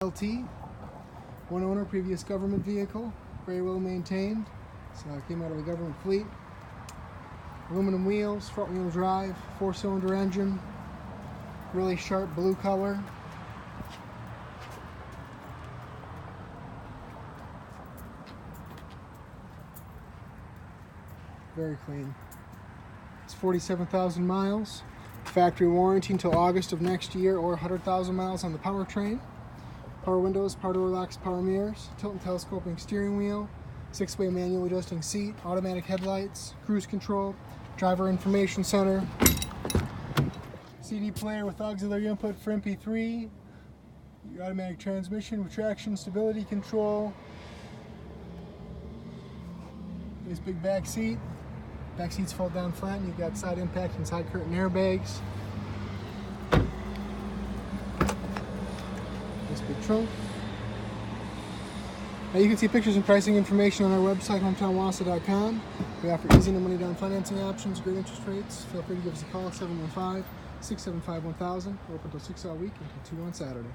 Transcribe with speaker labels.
Speaker 1: LT, one owner, previous government vehicle, very well maintained. So it came out of a government fleet. Aluminum wheels, front wheel drive, 4-cylinder engine, really sharp blue color. Very clean. It's 47,000 miles. Factory warranty until August of next year, or 100,000 miles on the powertrain. Power windows, power door locks, power mirrors, tilt and telescoping steering wheel, 6-way manual adjusting seat, automatic headlights, cruise control, driver information center, CD player with auxiliary input for MP3, automatic transmission with traction, stability control. Nice big back seat. Back seats fold down flat, and you've got side impact and side curtain airbags. This big trunk. Now you can see pictures and pricing information on our website, hometownwausau.com. We offer easy no money down financing options, great interest rates. Feel free to give us a call at 715-675-1000. We're open until 6 all week until 2 on Saturday.